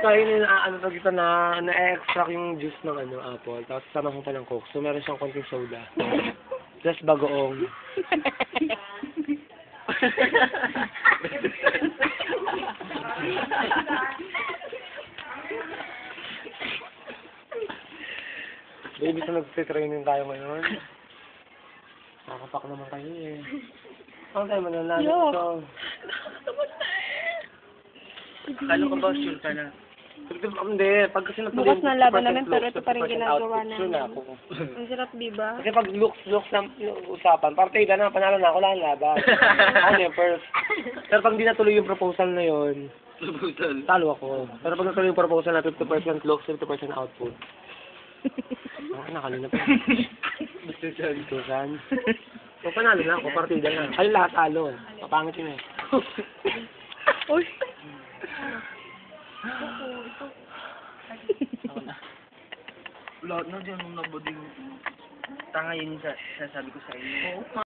kainin na ano pag ito na-extract yung juice ng apple, tapos sama ko pa ng coke. So meron siyang konting soda. Just bagoong. Baby, so nag-training tayo ngayon. Nakapak naman kayo eh. Ano tayo mananalo ito? Ano ka ba? Sure ka na? Hindi, pag kasi Bukas na laban namin, pero ito pa rin ginagawa namin. ako. Ang sarap, diba? Kasi pag looks na usapan, partida na, panalo na ako lang laban. Ano yung first. Pero pag hindi natuloy yung proposal na yun, talo ako. Pero pag natuloy yung proposal na 50% looks, 50% output. Nakalina pa. Gustusan. So, panalo na ako, partida na. Ayun lahat talo. Papangit yun eh. Uy! Lahat na dyan, nung naboding tanga yun sa sabi ko sa inyo.